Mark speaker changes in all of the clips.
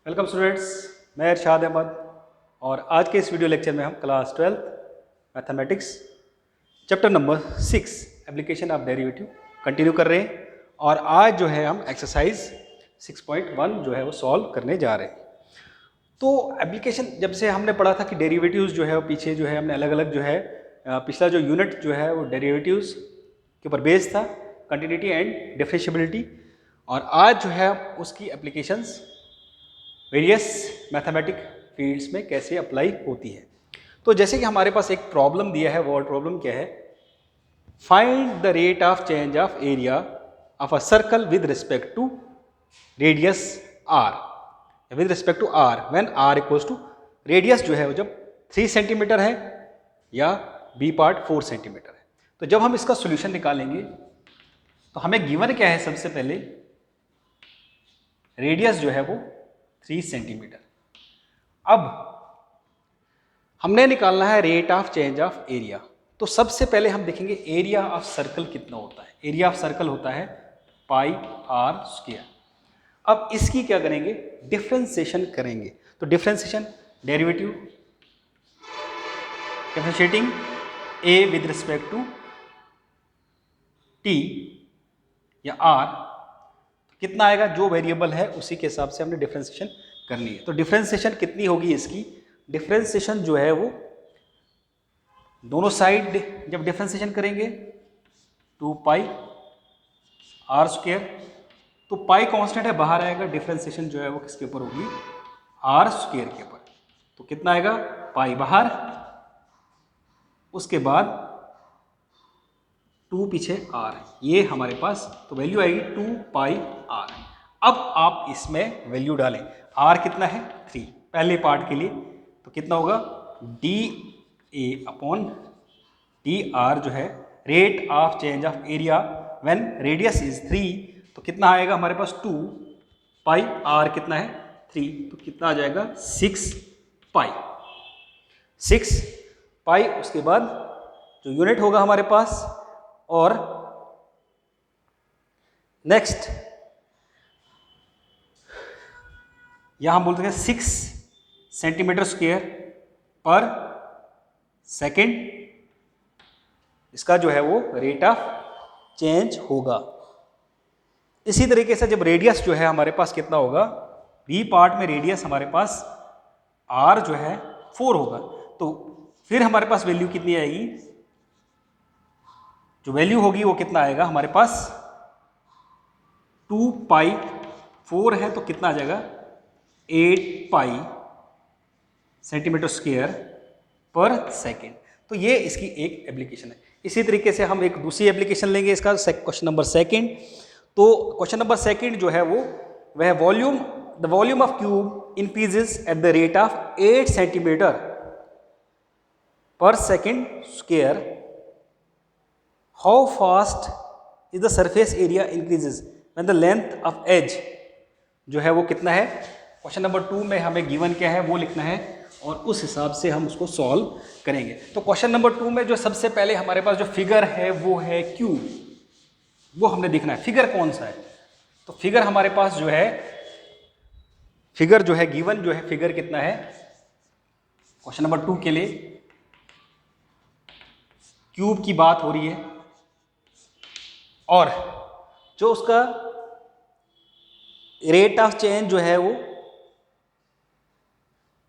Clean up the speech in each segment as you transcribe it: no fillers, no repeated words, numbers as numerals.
Speaker 1: Welcome students, मैं इरशाद अहमद और आज के इस वीडियो लेक्चर में हम class 12 mathematics chapter number 6 application of derivative continue कर रहे हैं। और आज जो है हम एक्सरसाइज 6.1 जो है वो सॉल्व करने जा रहे हैं। तो एप्लीकेशन जब से हमने पढ़ा था कि डेरिवेटिव्स जो है वो पीछे जो है हमने अलग अलग जो है पिछला जो यूनिट जो है वो डेरिवेटिव्स के ऊपर बेस्ड था, कंटिन्यूटी एंड डिफरेंशिएबिलिटी। और आज जो है उसकी एप्लीकेशंस वेरियस मैथमेटिक फील्ड्स में कैसे अप्लाई होती है। तो जैसे कि हमारे पास एक प्रॉब्लम दिया है, वर्ड प्रॉब्लम क्या है, find the rate of change of area of a circle with respect to radius R, with respect to R when R equals to, radius जो है वो जब 3 सेंटीमीटर है या बी पार्ट 4 सेंटीमीटर है। तो जब हम इसका सोल्यूशन निकालेंगे तो हमें गिवन क्या है, सबसे पहले रेडियस जो है वो 3 सेंटीमीटर। अब हमने निकालना है rate of change of area. तो सबसे पहले हम देखेंगे एरिया ऑफ सर्कल कितना होता है। एरिया ऑफ सर्कल होता है पाई आर स्क्वायर। अब इसकी क्या करेंगे, डिफरेंशिएशन करेंगे। तो differentiation, derivative differentiating A with respect to T या आर, कितना आएगा, जो वेरिएबल है उसी के हिसाब से हमने डिफरेंशिएशन करनी है। तो डिफरेंशिएशन कितनी होगी इसकी, डिफरेंशिएशन जो है वो दोनों साइड जब डिफरेंशिएशन करेंगे 2 पाई आर स्क्वायर, तो पाई कांस्टेंट है बाहर आएगा, डिफरेंशिएशन जो है वो किसके ऊपर होगी, आर स्क्वायर के ऊपर। तो कितना आएगा, पाई बाहर, उसके बाद 2 पीछे आर, ये हमारे पास तो वैल्यू आएगी 2 पाई आर। अब आप इसमें वैल्यू डालें, आर कितना है 3 पहले पार्ट के लिए, तो कितना होगा D A upon D R जो है rate of change of area when radius is 3, तो कितना आएगा हमारे पास 2 पाई, आर कितना है 3, तो कितना आ जाएगा 6 पाई, 6 पाई। उसके बाद जो यूनिट होगा हमारे पास, और नेक्स्ट यहां बोलते हैं 6 सेंटीमीटर स्क्वायर पर सेकेंड, इसका जो है वो रेट ऑफ चेंज होगा। इसी तरीके से जब रेडियस जो है हमारे पास कितना होगा, बी पार्ट में रेडियस हमारे पास आर जो है 4 होगा, तो फिर हमारे पास वैल्यू कितनी आएगी, जो वैल्यू होगी वो कितना आएगा हमारे पास 2 पाई, 4 है तो कितना आ जाएगा 8 पाई सेंटीमीटर स्क्वायर पर सेकेंड। तो ये इसकी एक एप्लीकेशन है। इसी तरीके से हम एक दूसरी एप्लीकेशन लेंगे इसका, क्वेश्चन नंबर सेकेंड। तो क्वेश्चन नंबर सेकेंड जो है वो वह volume, the volume of cube increases at the rate of 8 centimetre per second square, how fast is the surface area increases when the length of edge जो है वो कितना है। क्वेश्चन नंबर 2 में हमें गिवन क्या है वो लिखना है और उस हिसाब से हम उसको सॉल्व करेंगे। तो क्वेश्चन नंबर 2 में जो सबसे पहले हमारे पास जो फिगर है वो है क्यूब, वो हमने देखना है फिगर कौन सा है। तो फिगर हमारे पास जो है, फिगर जो है गिवन जो है, फिगर कितना है क्वेश्चन नंबर 2 के लिए, क्यूब की बात हो रही है, और जो उसका रेट ऑफ चेंज जो है वो,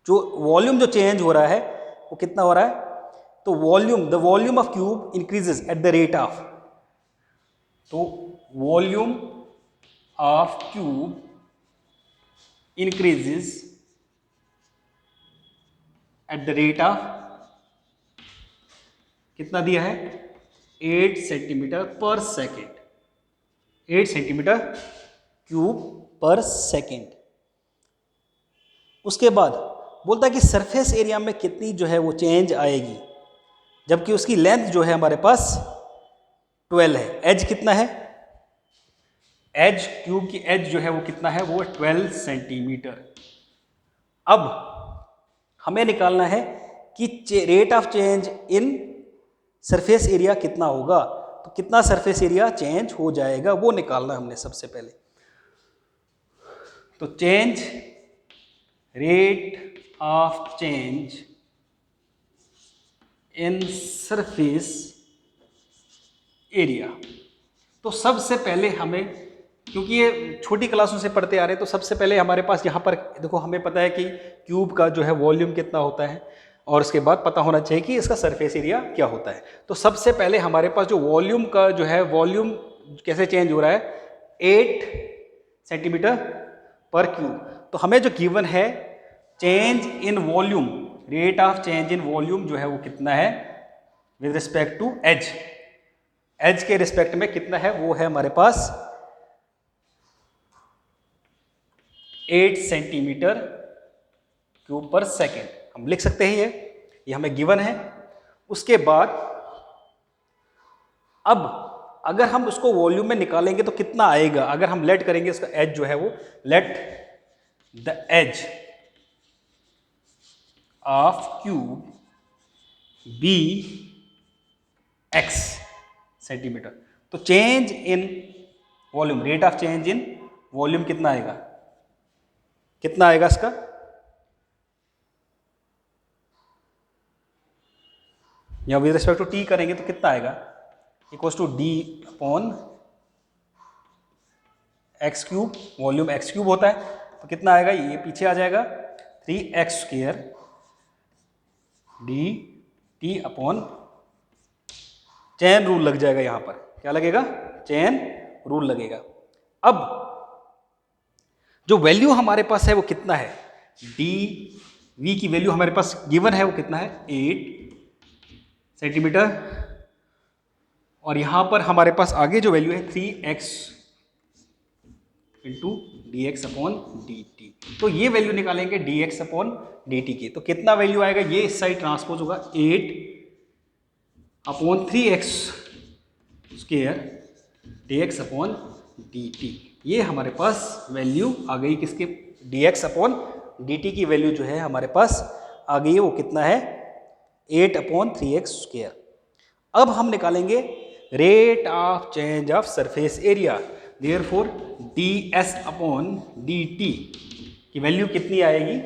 Speaker 1: जो वॉल्यूम जो चेंज हो रहा है वो कितना हो रहा है, तो volume, the volume of cube increases at the rate of, तो volume of cube increases at the rate of, कितना दिया है 8 centimetre per second, 8 centimetre cube per second. उसके बाद बोलता है कि सरफेस एरिया में कितनी जो है वो चेंज आएगी, जबकि उसकी लेंथ जो है हमारे पास 12 है, एज कितना है, एज क्यूब की एज जो है वो कितना है, वो 12 सेंटीमीटर। अब हमें निकालना है कि rate of change in surface area कितना होगा, तो कितना सरफेस एरिया चेंज हो जाएगा वो निकालना हमने सबसे पहले। तो change rate of change in surface area. तो सबसे पहले हमें, क्योंकि ये छोटी क्लासों से पढ़ते आ रहे हैं, तो सबसे पहले हमारे पास यहाँ पर देखो, हमें पता है कि क्यूब का जो है वॉल्यूम कितना होता है, और उसके बाद पता होना चाहिए कि इसका सरफेस एरिया क्या होता है। तो सबसे पहले हमारे पास जो वॉल्यूम का जो है, वॉल्यूम कैसे चेंज हो रहा है, 8 सेंटीमीटर पर क्यूब। तो हमें जो गिवन है change in volume, rate of change in volume जो है वो कितना है with respect to edge, edge के रिस्पेक्ट में कितना है, वो है हमारे पास 8 सेंटीमीटर क्यूब पर सेकेंड। हम लिख सकते हैं ये हमें गिवन है। उसके बाद अब अगर हम उसको वॉल्यूम में निकालेंगे तो कितना आएगा, अगर हम लेट करेंगे उसका एज जो है वो, let the edge of cube be X centimetre. तो change in volume, rate of change in volume कितना आएगा, कितना आएगा इसका, या विद रिस्पेक्ट टू टी करेंगे तो कितना आएगा, equals to D upon X cube, volume X cube होता है, तो कितना आएगा, ये पीछे आ जाएगा 3x square D T upon, chain rule लग जाएगा यहां पर, क्या लगेगा, चेन रूल लगेगा। अब जो वैल्यू हमारे पास है वो कितना है, डी वी की वैल्यू हमारे पास गिवन है वो कितना है 8 सेंटीमीटर, और यहां पर हमारे पास आगे जो वैल्यू है 3x into D x upon D T. तो ये वैल्यू निकालेंगे D x upon D T की, तो कितना वैल्यू आएगा, ये इस साइड ट्रांसपोज होगा 8 upon 3x square D x upon D T. ये हमारे पास वैल्यू आ गई किसके, D x upon D T की वैल्यू जो है हमारे पास आ गई है, वो कितना है 8 अपॉन 3x स्क्वायर। अब हम निकालेंगे rate of change of surface area, therefore D S upon D T की वैल्यू कितनी आएगी।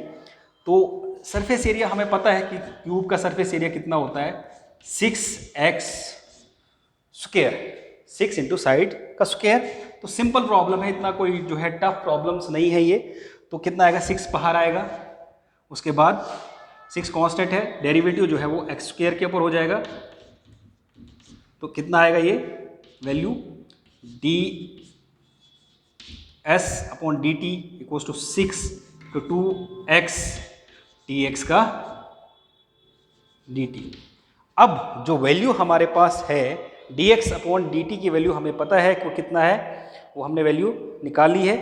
Speaker 1: तो सरफेस एरिया हमें पता है कि क्यूब का सरफेस एरिया कितना होता है 6x स्क्वायर, 6 इंटू साइड का स्क्वायर। तो सिंपल प्रॉब्लम है, इतना कोई जो है टफ प्रॉब्लम्स नहीं है ये। तो कितना आएगा 6 बाहर आएगा, उसके बाद 6 कांस्टेंट है, डेरिवेटिव जो है वो एक्स स्क्वायर के ऊपर हो जाएगा। तो कितना आएगा ये value, D S upon D T equals to 6 to 2x dx का dt। अब जो वैल्यू हमारे पास है dx अपॉन dt की वैल्यू हमें पता है कि वो कितना है, वो हमने वैल्यू निकाली है।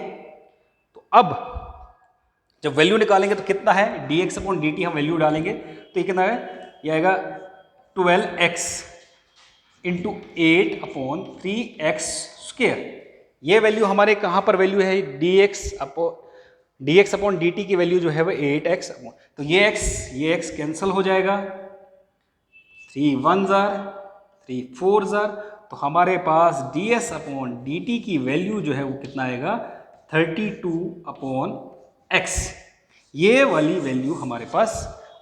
Speaker 1: तो अब जब वैल्यू निकालेंगे तो कितना है dx अपॉन dt, हम वैल्यू डालेंगे तो ये कितना है, ये आएगा 12x into 8 upon 3x square. ये वैल्यू हमारे कहाँ पर वैल्यू है, dx अपॉन dt की वैल्यू जो है वो 8x। तो ये x कैंसिल हो जाएगा, 3 1 जार 3 4 जार। तो हमारे पास ds अपॉन dt की वैल्यू जो है वो कितना आएगा 32 अपॉन x। ये वाली वैल्यू हमारे पास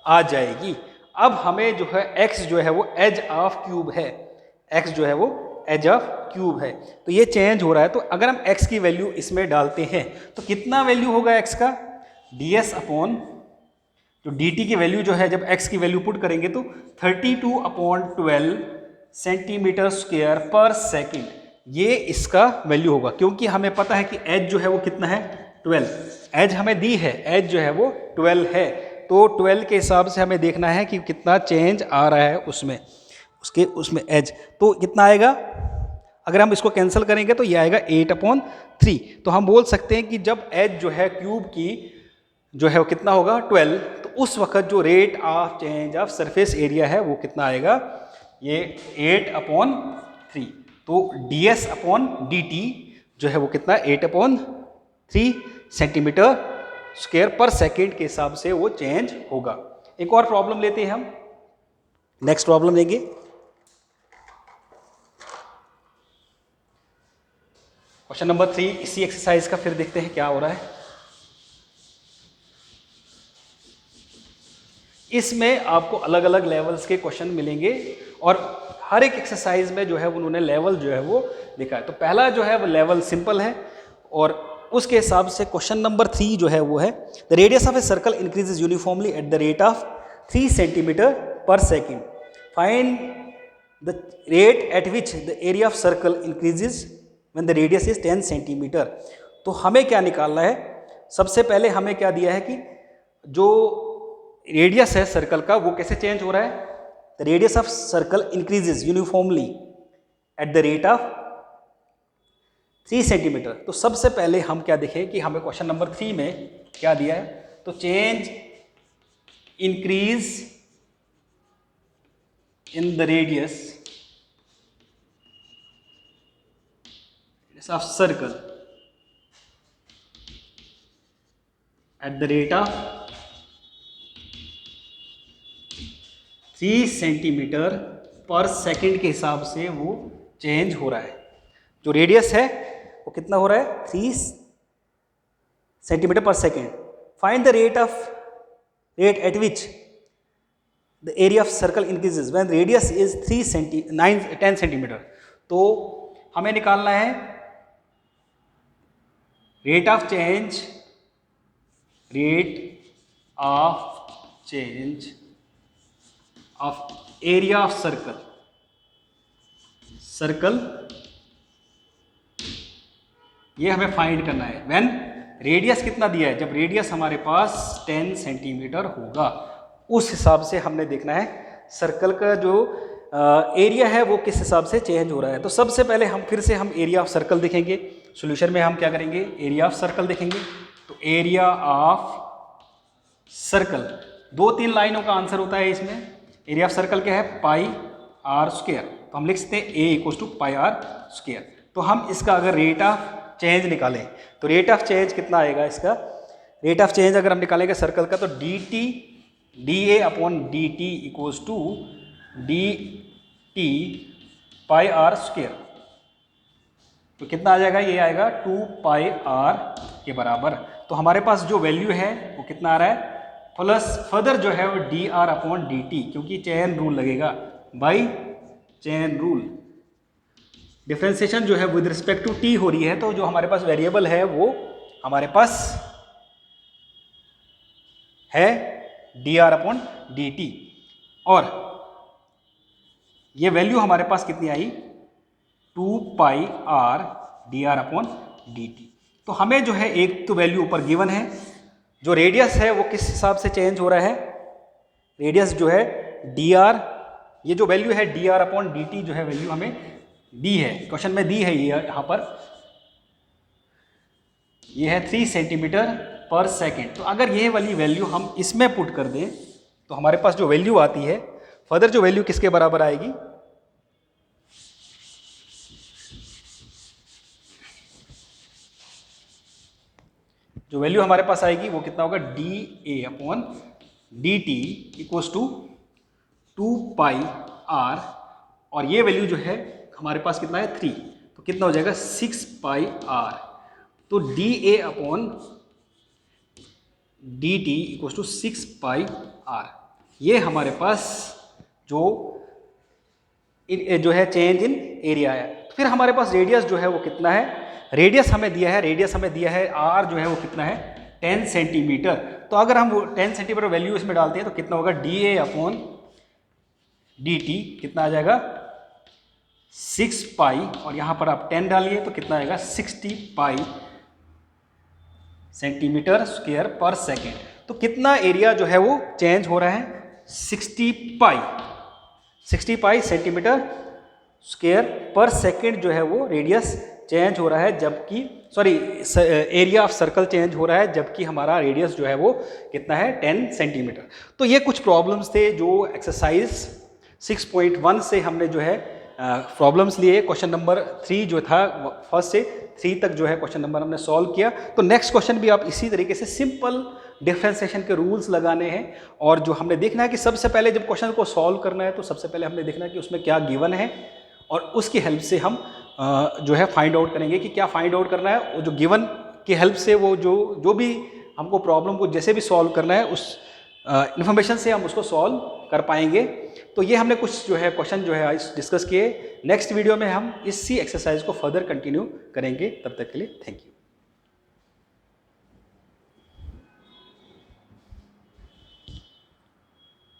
Speaker 1: आ जाएगी। अब हमें जो है x जो है वो एज ऑफ क्यूब है, x जो है वो एज ऑफ क्यूब है, तो ये चेंज हो रहा है। तो अगर हम x की वैल्यू इसमें डालते हैं तो कितना वैल्यू होगा x का, ds अपॉन जो dt की वैल्यू जो है, जब x की वैल्यू पुट करेंगे तो 32 अपॉन 12 सेंटीमीटर स्क्वायर पर सेकेंड, ये इसका वैल्यू होगा। क्योंकि हमें पता है कि एज जो है वो कितना है 12, एज हमें दी है, एज जो है वो 12 है। तो 12 के हिसाब से हमें देखना है कि कितना चेंज आ रहा है उसमें एज। तो कितना आएगा, अगर हम इसको कैंसिल करेंगे तो ये आएगा 8 अपॉन 3। तो हम बोल सकते हैं कि जब एज जो है क्यूब की जो है वो कितना होगा 12, तो उस वक्त जो rate of change of surface area है वो कितना आएगा, ये 8 अपॉन 3। तो ds अपॉन dt जो है वो कितना 8 अपॉन 3 सेंटीमीटर स्क्वायर पर सेकेंड के हिसाब से वो चेंज होगा। एक और प्रॉब्लम लेते हैं हम, नेक्स्ट प्रॉब्लम लेंगे। क्वेश्चन नंबर 3 इसी एक्सरसाइज का फिर देखते हैं क्या हो रहा है। इसमें आपको अलग अलग लेवल्स के क्वेश्चन मिलेंगे और हर एक एक्सरसाइज में जो है उन्होंने लेवल जो है वो लिखा है। तो पहला जो है वो लेवल सिंपल है और उसके हिसाब से क्वेश्चन नंबर 3 जो है वो है the radius of a circle increases uniformly at the rate of 3 centimetre per second, find the rate at which the area of circle increases when the radius is 10 centimetre. तो हमें क्या निकालना है, सबसे पहले हमें क्या दिया है कि जो रेडियस है सर्कल का वो कैसे चेंज हो रहा है, the radius of circle increases uniformly at the rate of 3 centimetre. तो सबसे पहले हम क्या देखें कि हमें क्वेश्चन नंबर 3 में क्या दिया है, तो change increase in the radius of circle eight the rate of 3 centimetre per second के हिसाब से वो चेंज हो रहा है। जो रेडियस है वो कितना हो रहा है, 3 centimetre per second. Find the rate at which the area of circle increases when radius is 10 centimetre. तो हमें निकालना है rate of change of area of circle ये हमें फाइंड करना है। व्हेन रेडियस कितना दिया है, जब रेडियस हमारे पास 10 सेंटीमीटर होगा उस हिसाब से हमने देखना है सर्कल का जो एरिया है वो किस हिसाब से चेंज हो रहा है। तो सबसे पहले हम फिर से एरिया ऑफ सर्कल देखेंगे। सॉल्यूशन में हम क्या करेंगे, एरिया ऑफ सर्कल देखेंगे। तो एरिया ऑफ सर्कल 2-3 लाइनों का आंसर होता है इसमें। एरिया ऑफ सर्कल क्या है, पाई आर स्क्वायर। तो हम लिख सकते हैं A equal to pi R square. तो हम इसका अगर रेट ऑफ चेंज निकालें तो रेट ऑफ चेंज कितना आएगा, इसका रेट ऑफ चेंज अगर हम निकालेंगे सर्कल का तो D A upon D T equals to D T pi R square. तो कितना आ जाएगा, ये आएगा 2 पाई आर के बराबर। तो हमारे पास जो वैल्यू है वो कितना आ रहा है, प्लस फर्दर जो है वो D R upon D T, क्योंकि चेन रूल लगेगा बाई चेन रूल। डिफ्रेंसिएशन जो है विद रिस्पेक्ट टू टी हो रही है, तो जो हमारे पास वेरिएबल है वो हमारे पास है D R upon D T, और ये वैल्यू हमारे पास कितनी आई, 2 pi R D R upon D T. तो हमें जो है एक तो वैल्यू ऊपर गिवन है, जो रेडियस है वो किस हिसाब से चेंज हो रहा है, रेडियस जो है डी आर, ये जो वैल्यू है D R upon D T जो है वैल्यू हमें दी है, क्वेश्चन में दी है। ये यहाँ पर ये है 3 सेंटीमीटर पर सेकेंड। तो अगर ये वाली वैल्यू हम इसमें पुट कर दें तो हमारे पास जो वैल्यू आती है, फर्दर जो वैल्यू किसके बराबर आएगी, जो वैल्यू हमारे पास आएगी वो कितना होगा, D A upon D T equals to 2 pi R, और ये वैल्यू जो है हमारे पास कितना है 3, तो कितना हो जाएगा 6 पाई आर। तो D A upon D T equals to 6 pi R, ये हमारे पास जो है चेंज इन एरिया है। फिर हमारे पास रेडियस जो है वो कितना है, रेडियस हमें दिया है आर जो है वो कितना है 10 सेंटीमीटर। तो अगर हम 10 सेंटीमीटर वैल्यू इसमें डालते हैं तो कितना होगा, D A upon D T कितना आ जाएगा 6 पाई, और यहाँ पर आप 10 डालिए तो कितना आएगा 60 पाई सेंटीमीटर स्क्वायर पर सेकेंड। तो कितना एरिया जो है वो चेंज हो रहा है, 60 पाई सेंटीमीटर स्क्वायर पर सेकेंड जो है वो रेडियस चेंज हो रहा है, जबकि एरिया ऑफ सर्कल चेंज हो रहा है, जबकि हमारा रेडियस जो है वो कितना है 10 सेंटीमीटर। तो ये कुछ प्रॉब्लम्स थे जो एक्सरसाइज 6.1 से हमने जो है प्रॉब्लम्स लिए। क्वेश्चन नंबर 3 जो था 1 से 3 तक जो है क्वेश्चन नंबर हमने सॉल्व किया। तो नेक्स्ट क्वेश्चन भी आप इसी तरीके से सिंपल डिफरेंशिएशन के रूल्स लगाने हैं, और जो हमने देखना है कि सबसे पहले जब क्वेश्चन को सॉल्व करना है तो सबसे पहले हमने देखना है कि उसमें क्या गिवन है, और उसकी हेल्प से हम जो है फाइंड आउट करेंगे कि क्या फाइंड आउट करना है। वो जो गिवन की हेल्प से वो जो भी हमको प्रॉब्लम को जैसे भी सॉल्व करना है इन्फॉर्मेशन से हम उसको सॉल्व कर पाएंगे। तो ये हमने कुछ जो है क्वेश्चन जो है आज डिस्कस किए। नेक्स्ट वीडियो में हम इसी एक्सरसाइज को फर्दर कंटिन्यू करेंगे। तब तक के लिए थैंक यू।